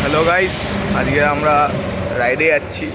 Hello guys, আজকে আমরা রাইডে যাচ্ছি।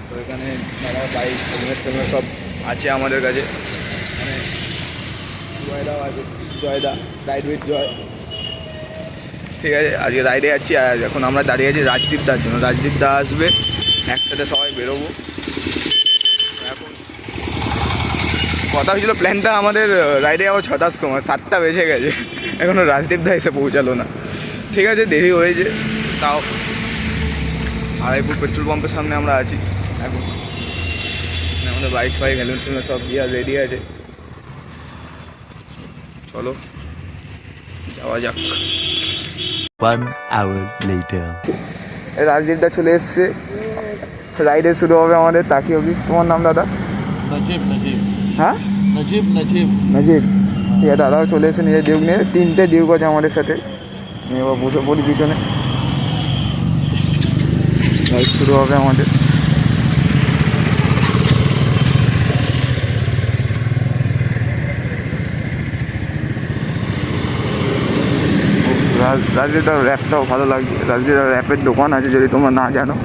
তো এখানে মেলা বাইক হেলমেট সব আছে আমাদের কাছে। মানে জয়দাও আছে, জয়দা রাইড উইথ জয়। ঠিক আছে, আজকে রাইডে যাচ্ছি। আর এখন আমরা দাঁড়িয়ে আছি রাজদীপ দার জন্য। রাজদীপ দা আসবে, একসাথে সবাই বেরোবো। এখন কথা হয়েছিল প্ল্যানটা আমাদের রাইডে যাবো 6টার সময়, 7টা বেজে গেছে, এখনও রাজদীপ দা এসে পৌঁছালো না। ঠিক আছে, দেরি হয়েছে, তাও আড়াইপুর পেট্রোল পাম্পের সামনে আমরা আছি এখন। আমাদের বাইক ফাইক হেলমেট সব দিয়ে রেডি আছে। চলো যাওয়া যাক। 1 hour later. রাজদীপদা চলে এসছে, রাইডে শুরু হবে আমাদের। তাকি অবধি। তোমার নাম দাদা? নজিব। হ্যাঁ, নজিব। নজিব। ঠিক আছে, দাদাও চলে এসে নিজের ডিউক নিয়ে। 3টে ডিউক আছে আমাদের সাথে। আমি এবার বসে পড়ি পিছনে। রাইড শুরু হবে আমাদের। রাজদীপদার র্যাপটাও ভালো লাগছে। রাজদীপদার র্যাপের দোকান আছে, যদি তোমরা না জানো।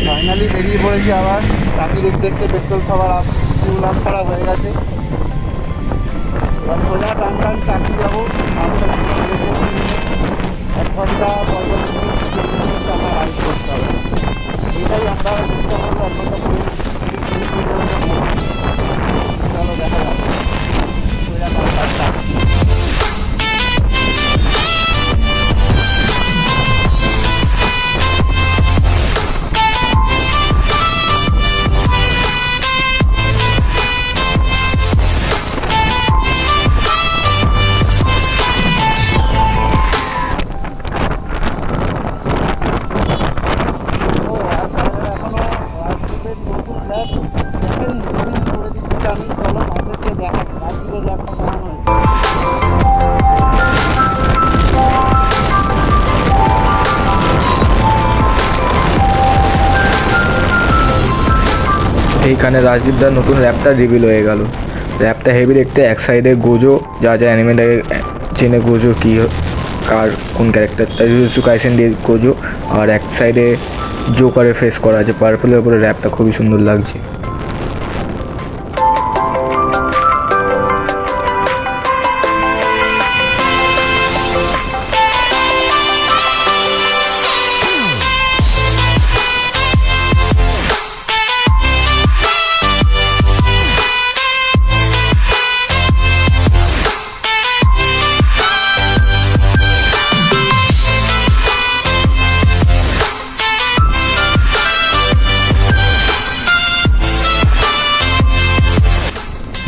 ফাইনালি বেরিয়ে পড়েছি আবার টাকির উদ্দেশ্যে। পেট্রোল খাবার ফুল আপ করা হয়ে গেছে। এবার সোজা টান টাকি যাবো। 1 ঘন্টা 45 মিনিট আমার রাইড করতে হবে। এটাই আমরা চেষ্টা করবো 1 ঘন্টা 40 চলো দেখা যাবে। সোজা টান। এইখানে রাজদীপদার নতুন র্যাপটা রিভিল হয়ে গেল। র্যাপটা হেভি দেখতে। এক সাইডে গোজো, যা অ্যানিমেটাকে চেনে গোজো কী, কার কোন ক্যারেক্টারটা, জুজুৎসু কাইসেন দিয়ে গোজো। আর এক সাইডে জোকারের ফেস করা আছে পার্পলের উপরে। র্যাপটা খুবই সুন্দর লাগছে।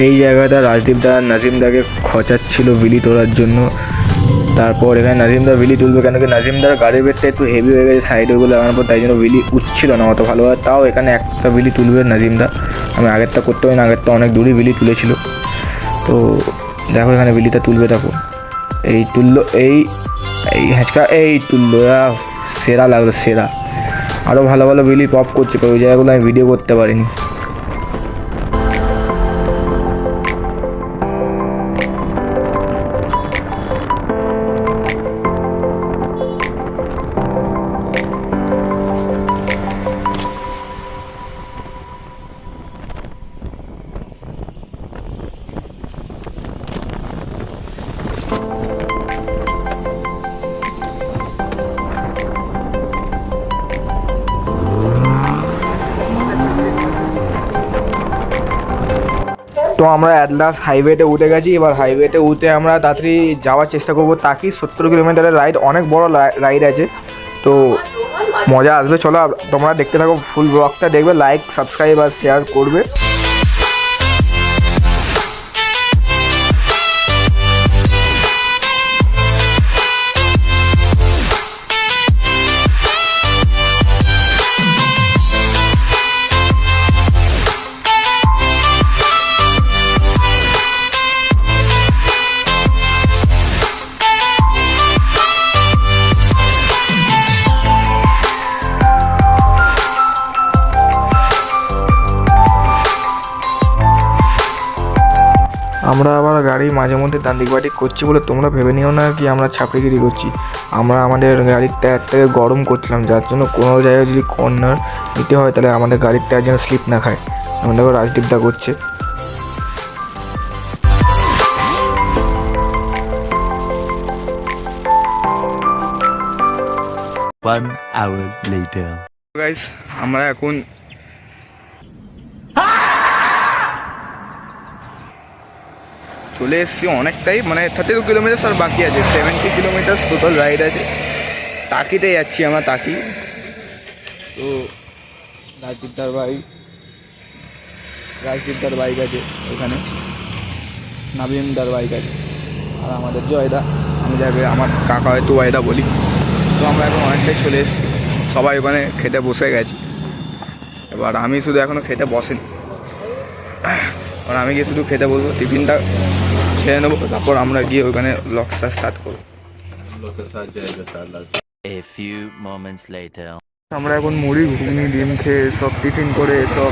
এই জায়গাটা রাজদীপদা নাজিমদাকে খচাচ্ছিল বিলি তোলার জন্য। তারপর এখানে নাজিমদা বিলি তুলবে, কেন কি নাজিমদার গাড়ির বেগটা একটু হেভি হয়ে গেছে সাইডে ওগুলো লাগানোর পর, তাই জন্য বিলি উঠছিল না অত ভালোভাবে। তাও এখানে একটা বিলি তুলবে নাজিমদা। আমি আগেরটা করতে হয় না, আগেরটা অনেক দূরই বিলি তুলেছিল। তো দেখো এখানে বিলিটা তুলবে। দেখো এই তুললো, এই হ্যাঁচকা এই তুললো। সেরা লাগলো, সেরা। আরও ভালো ভালো বিলি পপ করছে, ওই জায়গাগুলো আমি ভিডিও করতে পারিনি। তো আমরা অ্যাট লাস্ট হাইওয়েতে উঠে গেছি। এবার হাইওয়েতে উঠে আমরা তাড়াতাড়ি যাওয়ার চেষ্টা করবো। তাকি 70 কিলোমিটারের রাইড, অনেক বড় রাইড আছে, তো মজা আসবে। চলো তোমরা দেখতে থাকো, ফুল ব্লগটা দেখবে, লাইক সাবস্ক্রাইব আর শেয়ার করবে। আমরা আবার গাড়ি মাঝে মধ্যে ডান দিক বাদিক করছি বলে তোমরা ভেবে নিও না কি আমরা ছাপড়িগিরি করছি। আমরা আমাদের গাড়ির টায়ারটাকে গরম করছিলাম, যার জন্য কোনো জায়গায় যদি কর্নার নিতে হয় তাহলে আমাদের গাড়ির টায়ার যেন স্লিপ না খায়। আমাদের রাজদীপদা করছে। One hour later. গাইস আমরা এখন চলে এসেছি অনেকটাই, মানে 32 কিলোমিটার আর বাকি আছে, 70 কিলোমিটার টোটাল রাইড আছে। টাকিতে যাচ্ছি আমরা, টাকি। তো রাজদীপদার বাইক আছে ওখানে, নাবিমদার বাইক আছে, আর আমাদের জয়দা, আমি যাকে আমার কাকা হয়তো ওয়াইদা বলি। তো আমরা এখন অনেকটাই চলে এসেছি, সবাই ওখানে খেতে বসে গেছি। এবার আমি শুধু এখনও খেতে বসেনি, আর আমি গিয়ে শুধু খেতে বলবো, টিফিনটা খেয়ে নেবো, তারপর আমরা গিয়ে ওখানে ব্লগটা স্টার্ট করবো। A few moments later. আমরা এখন মুড়ি ঘুগনি ডিম খেয়ে সব টিফিন করে সব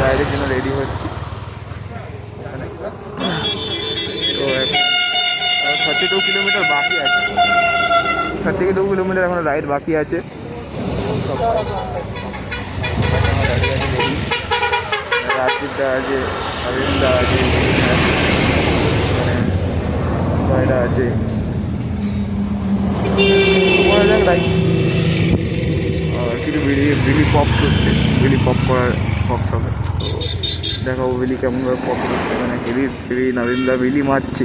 রাইডের জন্য রেডি হচ্ছি। তো এখন 32 কিলোমিটার বাকি আছে, 32 কিলোমিটার এখন রাইড বাকি আছে। রাজদীপদা আছে, অরিন্দা আছে, জয়দা আছে। কিছু বিলি পপ করছে, বিলি পপ করার পক্স হবে। দেখো বিলি কেমনভাবে পপ করছে, মানে হেভি নবীনদা বিলি মারছে।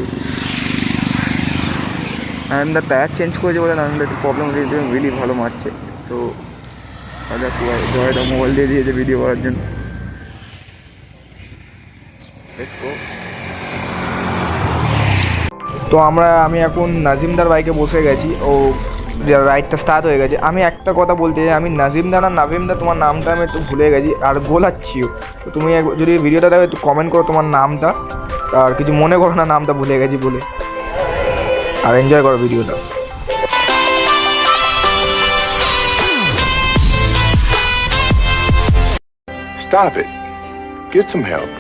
নবীনদা টায়ার চেঞ্জ করেছে বলে নবীনদা একটু প্রবলেম হচ্ছে, বিলি ভালো মারছে। তো জয়দা মোবাইল দিয়ে দিয়েছে ভিডিও করার জন্য। তো আমি এখন নাজিমদার বাইকে বসে গেছি, ও রাইডটা স্টার্ট হয়ে গেছে। আমি একটা কথা বলতে চাই, আমি নাজিমদা না নাবিমদা তোমার নামটা আমি একটু ভুলে গেছি আর গোলাচ্ছিও। তো তুমি যদি ভিডিওটা দেখো একটু কমেন্ট করো তোমার নামটা, আর কিছু মনে করো না নামটা ভুলে গেছি বলে, আর এনজয় করো ভিডিওটা। Stop it. Get some help.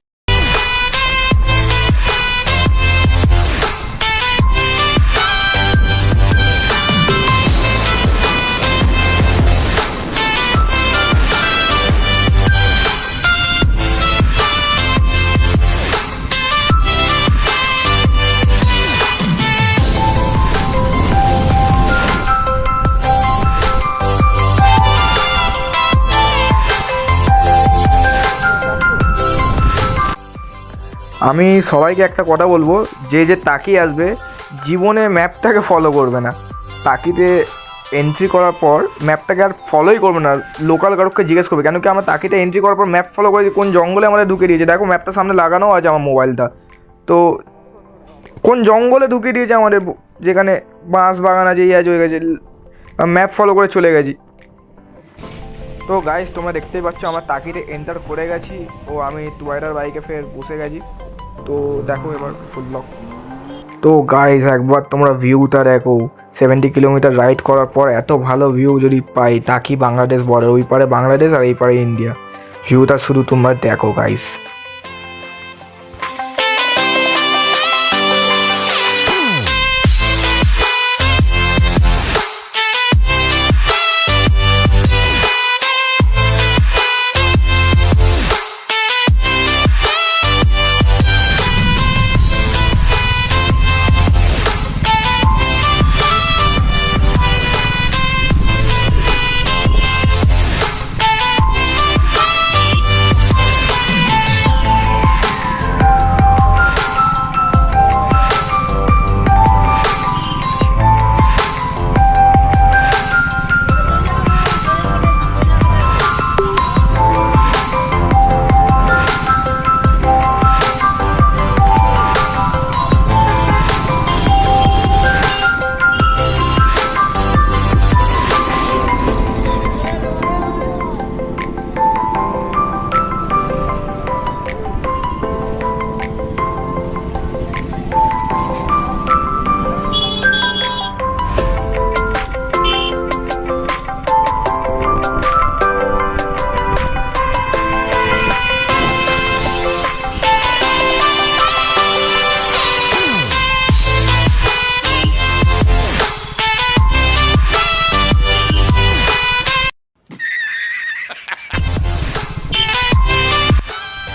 আমি সবাইকে একটা কথা বলবো, যে টাকি আসবে জীবনে ম্যাপটাকে ফলো করবে না। টাকিতে এন্ট্রি করার পর ম্যাপটাকে আর ফলোই করবে না, লোকাল কারোকে জিজ্ঞেস করবে। কেন কি আমরা টাকিতে এন্ট্রি করার পর ম্যাপ ফলো করেছি, কোন জঙ্গলে আমাদের ঢুকে দিয়েছে। দেখো ম্যাপটা সামনে লাগানো আছে আমার মোবাইলটা, তো কোন জঙ্গলে ঢুকিয়ে দিয়েছে আমাদের, যেখানে বাঁশ বাগান আছে, এই আছে ওই গেছে, ম্যাপ ফলো করে চলে গেছি। তো গাইস তোমরা দেখতেই পাচ্ছ আমরা টাকিতে এন্টার করে গেছি, ও আমি টুয়াইডার বাইকে ফের বসে গেছি। তো দেখো এবার ফুল ব্লগ। তো গাইস একবার তোমরা ভিউটা দেখো, 70 কিলোমিটার রাইড করার পর এত ভালো ভিউ যদি পাই, টাকি বাংলাদেশ বর্ডার, ওই পারে বাংলাদেশ আর এই পারে ইন্ডিয়া, ভিউটা শুধু তোমরা দেখো গাইস।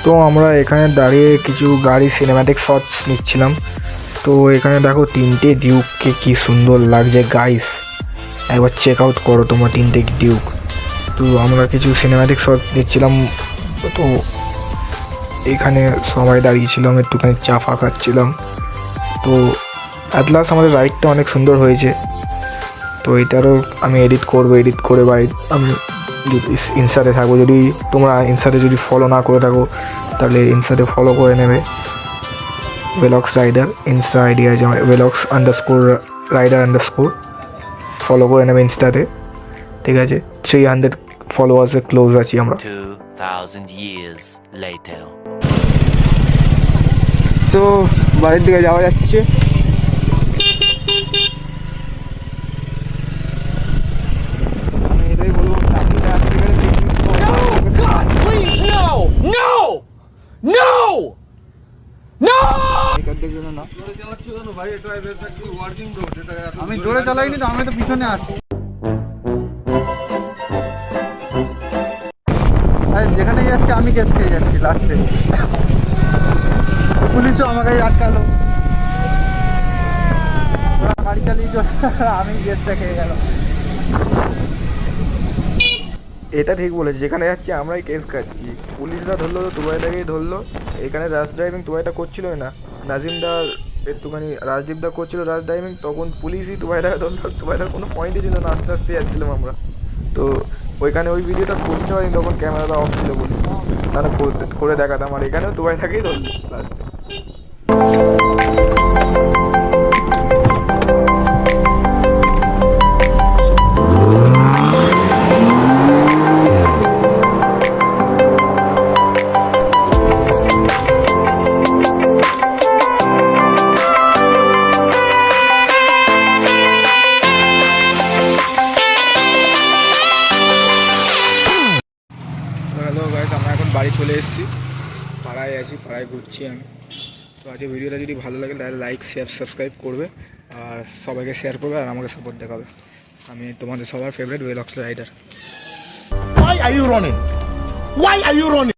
তো আমরা এখানে দাঁড়িয়ে কিছু গাড়ি সিনেম্যাটিক শটস নিচ্ছিলাম। তো এখানে দেখো তিনটে ডিউককে কি সুন্দর লাগছে গাইস, একবার চেক আউট করো তোমার তিনটে ডিউক। তো আমরা কিছু সিনেম্যাটিক শট নিচ্ছিলাম, তো এখানে সবাই দাঁড়িয়েছিলাম, একটুখানি চা ফা খাচ্ছিলাম। তো অ্যাট লাস্ট আমাদের রাইডটা অনেক সুন্দর হয়েছে। তো এটারও আমি এডিট করে বা আমি ইনস্টাতে থাকবো, যদি তোমরা ইনস্টাতে যদি ফলো না করে থাকো তাহলে ইনস্টাতে ফলো করে নেবে। ভেলক্স রাইডার ইনস্টা আইডি আছে আমার, ভেলক্স_রাইডার_, ফলো করে নেবে ইনস্টাতে, ঠিক আছে? 300 ফলোয়ার্সে ক্লোজ আছি আমরা। 2000 years later. তো বাড়ির দিকে যাওয়া যাচ্ছে। আমি এটাই বলবো, ফ্যামিলিতে আসতে গেলে আমি জোরে চালাইনি তো, আমি তো পিছনে আছি। আরে যেখানে যাচ্ছে আমি কেস খেয়ে যাচ্ছি লাস্টে, পুলিশও আমাকে আটকালো, গাড়ি চালিয়ে আমি কেসটা খেয়ে গেলাম। এটা ঠিক বলেছি, যেখানে যাচ্ছি আমরাই কেস খাচ্ছি। পুলিশরা ধরলো তো তুবাইদাকেই ধরলো। এখানে রাশ ড্রাইভিং তুবাইটা করছিলই না, নাজিমদার একটুখানি রাজদীপদা করছিল রাশ ড্রাইভিং, তখন পুলিশই তুবাইদাকে ধরলো। তুবাইদার কোনো পয়েন্টই ছিল না, আস্তে আস্তে যাচ্ছিলাম আমরা। তো ওইখানে ওই ভিডিওটা করতে হয়নি, তখন ক্যামেরাটা অফ ছিল বলে, তাহলে করে দেখাতাম। আর এখানেও তুবাইদাকেই ধরলো লাস্টে। হ্যালো গাইস, আমরা এখন বাড়ি চলে এসেছি, পাড়ায় আছি, পাড়ায় ঘুরছি আমি। তো আজকে ভিডিওটা যদি ভালো লাগে তাহলে লাইক শেয়ার সাবস্ক্রাইব করবে, আর সবাইকে শেয়ার করবে, আর আমাকে সাপোর্ট দেখাবে। আমি তোমাদের সবার favourite Velox rider. Why are you running? Why are you running?